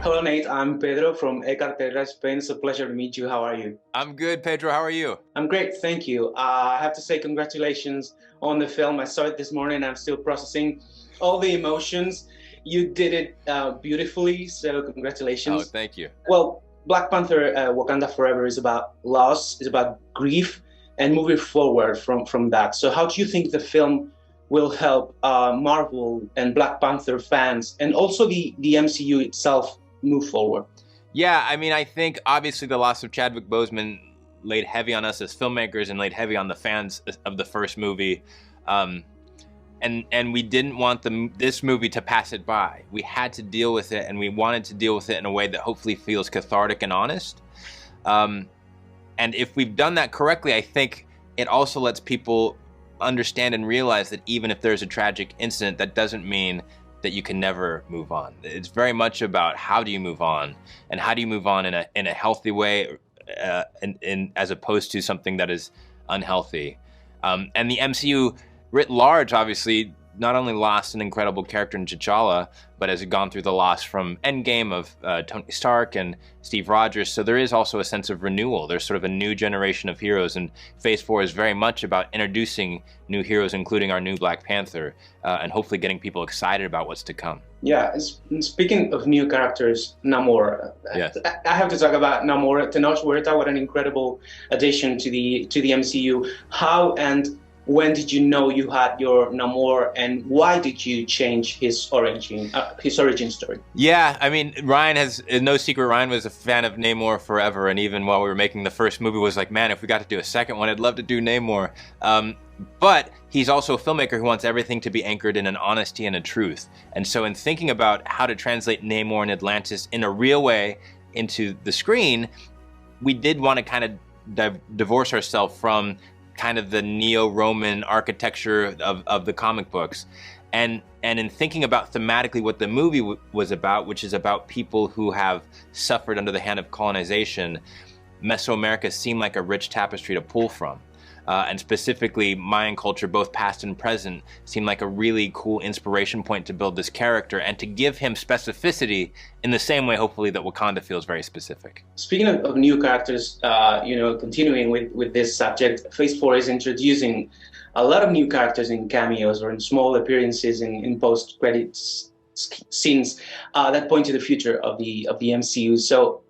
Hello, Nate. I'm Pedro from Cartera, Spain. It's a pleasure to meet you. How are you? I'm good, Pedro. How are you? I'm great, thank you. I have to say congratulations on the film. I saw it this morning. I'm still processing all the emotions. You did it beautifully, so congratulations. Oh, thank you. Well, Black Panther, Wakanda Forever is about loss, is about grief, and moving forward from that. So how do you think the film will help Marvel and Black Panther fans and also the MCU itself move forward? Yeah, I mean, I think obviously the loss of Chadwick Boseman laid heavy on us as filmmakers and laid heavy on the fans of the first movie. And we didn't want this movie to pass it by. We had to deal with it, and we wanted to deal with it in a way that hopefully feels cathartic and honest. And if we've done that correctly, I think it also lets people understand and realize that even if there's a tragic incident, that doesn't mean that you can never move on. It's very much about how do you move on, and how do you move on in a healthy way, as opposed to something that is unhealthy. And the MCU writ large, obviously, not only lost an incredible character in T'Challa, but has gone through the loss from Endgame of Tony Stark and Steve Rogers. So there is also a sense of renewal. There's sort of a new generation of heroes, and Phase 4 is very much about introducing new heroes, including our new Black Panther, and hopefully getting people excited about what's to come. Yeah, speaking of new characters, Namor. Yes. I have to talk about Namor. Tenoch Huerta, what an incredible addition to the MCU. How and when did you know you had your Namor, and why did you change his origin story? Yeah, I mean, Ryan has, no secret, Ryan was a fan of Namor forever, and even while we were making the first movie was like, man, if we got to do a second one, I'd love to do Namor. But he's also a filmmaker who wants everything to be anchored in an honesty and a truth. And so in thinking about how to translate Namor and Atlantis in a real way into the screen, we did want to kind of divorce ourselves from kind of the neo-Roman architecture of the comic books. And in thinking about thematically what the movie was about, which is about people who have suffered under the hand of colonization, Mesoamerica seemed like a rich tapestry to pull from. And specifically, Mayan culture, both past and present, seemed like a really cool inspiration point to build this character and to give him specificity in the same way, hopefully, that Wakanda feels very specific. Speaking of new characters, continuing with this subject, Phase 4 is introducing a lot of new characters in cameos or in small appearances in post-credits scenes that point to the future of the MCU. So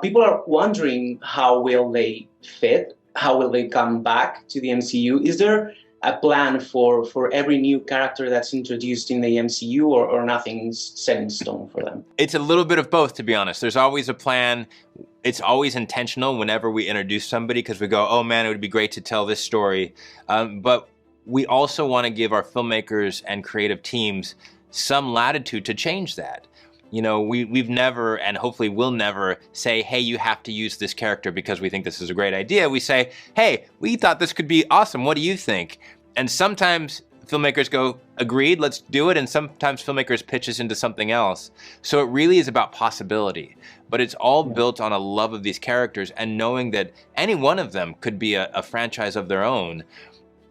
people are wondering, how will they fit? How will they come back to the MCU? Is there a plan for every new character that's introduced in the MCU, or nothing's set in stone for them? It's a little bit of both, to be honest. There's always a plan. It's always intentional whenever we introduce somebody, because we go, oh man, it would be great to tell this story. But we also want to give our filmmakers and creative teams some latitude to change that. You know, we've never, and hopefully will never, say, hey, you have to use this character because we think this is a great idea. We say, hey, we thought this could be awesome. What do you think? And sometimes filmmakers go, agreed, let's do it. And sometimes filmmakers pitch us into something else. So it really is about possibility. But it's all built on a love of these characters and knowing that any one of them could be a franchise of their own.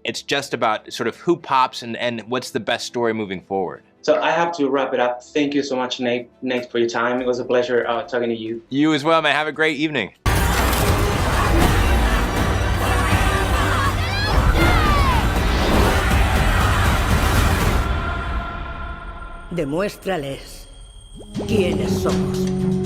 It's just about sort of who pops and what's the best story moving forward. So I have to wrap it up. Thank you so much, Nate, for your time. It was a pleasure talking to you. You as well, man. Have a great evening. Demuéstrales quiénes somos.